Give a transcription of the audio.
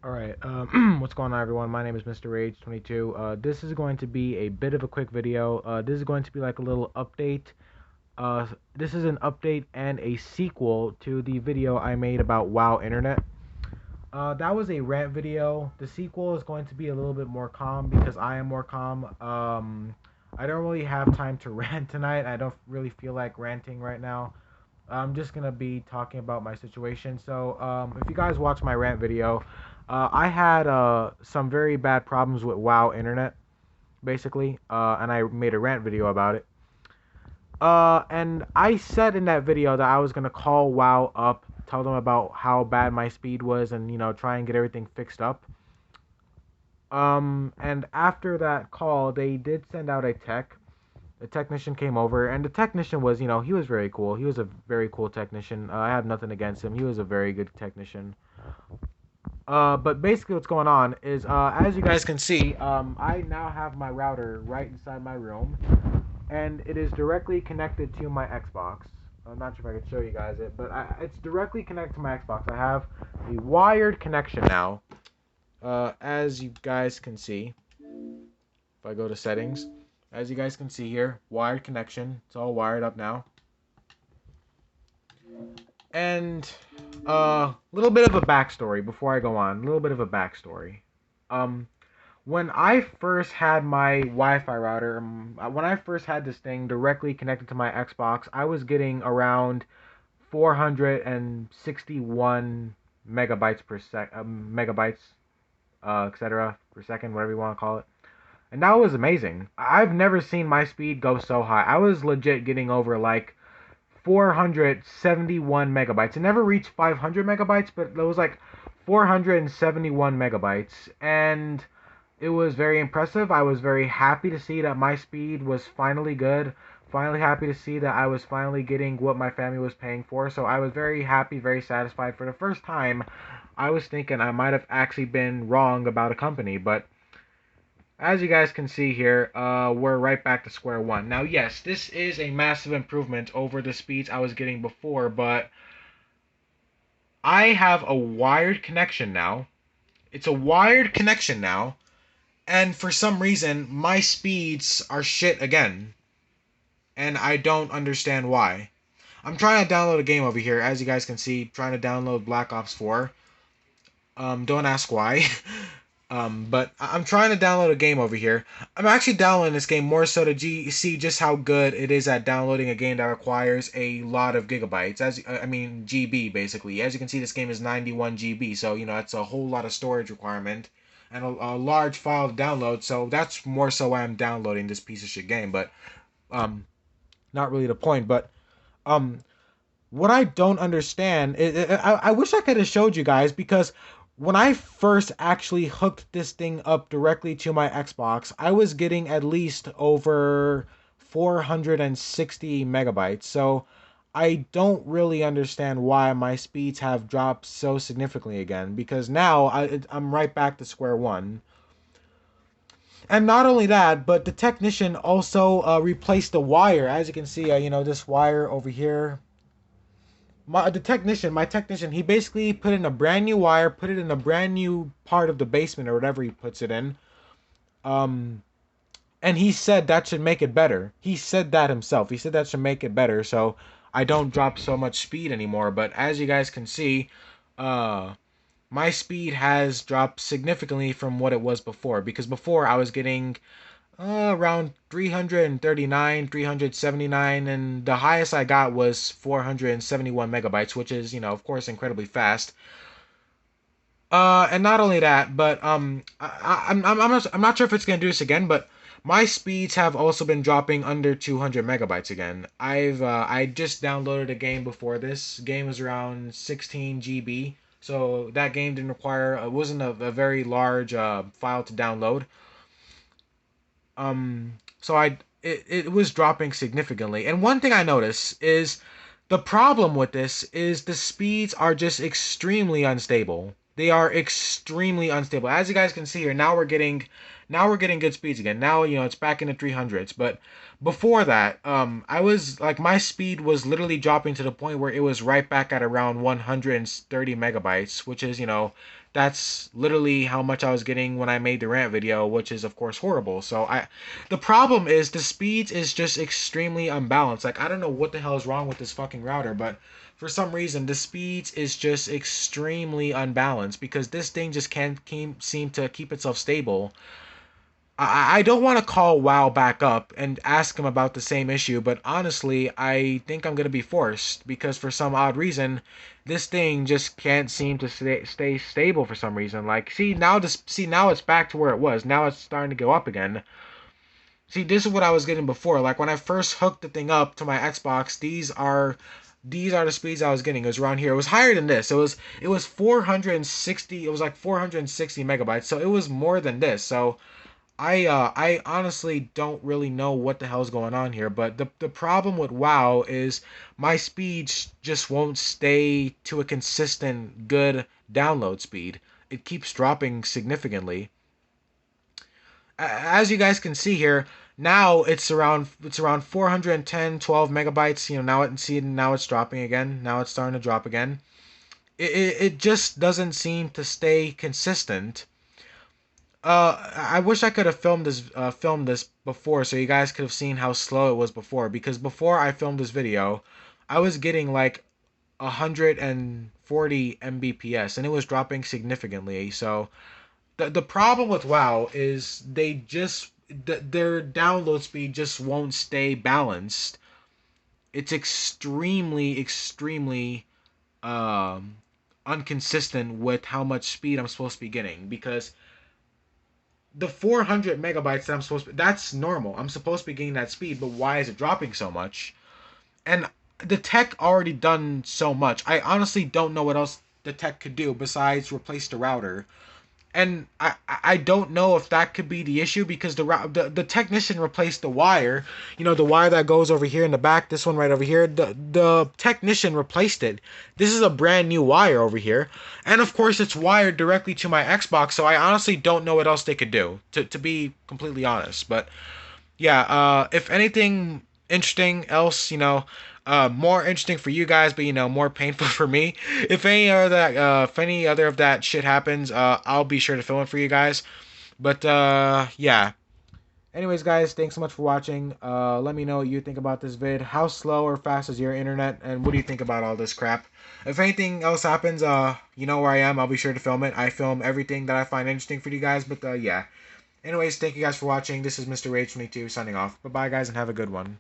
Alright, what's going on everyone? My name is Mr. Rage22. This is going to be a bit of a quick video. This is going to be like a little update. This is an update and a sequel to the video I made about WoW Internet. That was a rant video. The sequel is going to be a little bit more calm because I am more calm. I don't really have time to rant tonight. I don't really feel like ranting right now. I'm just gonna be talking about my situation. So, if you guys watch my rant video, I had some very bad problems with WoW Internet, basically, and I made a rant video about it. And I said in that video that I was gonna call WoW up, tell them about how bad my speed was, and try and get everything fixed up. And after that call, they did send out a tech. The technician came over, and the technician was, he was very cool. He was a very cool technician. I have nothing against him. He was a very good technician. But basically, what's going on is, as you guys can see, I now have my router right inside my room, and it is directly connected to my Xbox. I'm not sure if I can show you guys it, but it's directly connected to my Xbox. I have a wired connection now, as you guys can see. If I go to settings, as you guys can see here, wired connection. It's all wired up now. And a little bit of a backstory before I go on. A little bit of a backstory. Um, when I first had my Wi-Fi router, when I first had this thing directly connected to my Xbox, I was getting around 461 megabytes per etc. per second, whatever you want to call it. And that was amazing. I've never seen my speed go so high. I was legit getting over like 471 megabytes. It never reached 500 megabytes, but it was like 471 megabytes. And it was very impressive. I was very happy to see that my speed was finally good. Finally happy to see that I was finally getting what my family was paying for. So I was very happy, very satisfied. For the first time, I was thinking I might have actually been wrong about a company, but as you guys can see here, we're right back to square one. Now, yes, this is a massive improvement over the speeds I was getting before, but I have a wired connection now. It's a wired connection now, and for some reason, my speeds are shit again, and I don't understand why. I'm trying to download a game over here, as you guys can see, trying to download Black Ops 4. Don't ask why. But I'm trying to download a game over here. I'm actually downloading this game more so to see just how good it is at downloading a game that requires a lot of gigabytes. I mean GB basically. As you can see, this game is 91 GB, so that's a whole lot of storage requirement and a large file to download. So that's more so why I'm downloading this piece of shit game. But um, not really the point. But um, what I don't understand, I wish I could have showed you guys because when I first actually hooked this thing up directly to my Xbox, I was getting at least over 460 megabytes. So I don't really understand why my speeds have dropped so significantly again because now I'm right back to square one. And not only that, but the technician also replaced the wire. As you can see, this wire over here, my technician, he basically put in a brand new wire, put it in a brand new part of the basement or whatever he puts it in. Um, and he said that should make it better. He said that himself. He said that should make it better, so I don't drop so much speed anymore. But as you guys can see, uh, my speed has dropped significantly from what it was before. Because before I was getting around 339, 379, and the highest I got was 471 megabytes, which is, of course, incredibly fast. And not only that, but I'm not sure if it's gonna do this again, but my speeds have also been dropping under 200 megabytes again. I just downloaded a game before this. Game was around 16 GB, so that game didn't require, it wasn't a very large file to download. So it was dropping significantly. And one thing I noticed is the problem with this is the speeds are just extremely unstable. They are extremely unstable. As you guys can see here, now we're getting good speeds again. Now, it's back in the 300s, but before that, I was like my speed was literally dropping to the point where it was right back at around 130 megabytes, which is, That's literally how much I was getting when I made the rant video, which is of course horrible. The problem is the speeds is just extremely unbalanced. Like I don't know what the hell is wrong with this fucking router, but for some reason the speeds is just extremely unbalanced because this thing just can't seem to keep itself stable. I don't want to call WoW back up and ask him about the same issue, but honestly, I think I'm going to be forced because for some odd reason, this thing just can't seem to stay stable for some reason. Like, see now it's back to where it was. Now it's starting to go up again. See, this is what I was getting before. Like when I first hooked the thing up to my Xbox, these are the speeds I was getting. It was around here. It was higher than this. It was 460. It was like 460 megabytes. So it was more than this. So I honestly don't really know what the hell's going on here, but the problem with WoW is my speeds just won't stay to a consistent good download speed. It keeps dropping significantly. As you guys can see here, now it's around 410 12 megabytes. Now it's dropping again. Now it's starting to drop again. It just doesn't seem to stay consistent. I wish I could have filmed this before so you guys could have seen how slow it was before, because before I filmed this video, I was getting like 140 Mbps and it was dropping significantly. So the problem with WoW is their download speed just won't stay balanced. It's extremely um inconsistent with how much speed I'm supposed to be getting, because the 400 megabytes that that's normal. I'm supposed to be getting that speed, but why is it dropping so much? And the tech already done so much. I honestly don't know what else the tech could do besides replace the router. And I don't know if that could be the issue, because the technician replaced the wire, the wire that goes over here in the back, this one right over here. The technician replaced it. This is a brand new wire over here, and of course it's wired directly to my Xbox. So I honestly don't know what else they could do, to be completely honest. But yeah, if anything interesting else, more interesting for you guys, but more painful for me. If any other of that shit happens, I'll be sure to film it for you guys. But yeah. Anyways, guys, thanks so much for watching. Let me know what you think about this vid. How slow or fast is your internet, and what do you think about all this crap? If anything else happens, you know where I am. I'll be sure to film it. I film everything that I find interesting for you guys. But yeah. Anyways, thank you guys for watching. This is Mr. Rage22 signing off. Bye-bye, guys, and have a good one.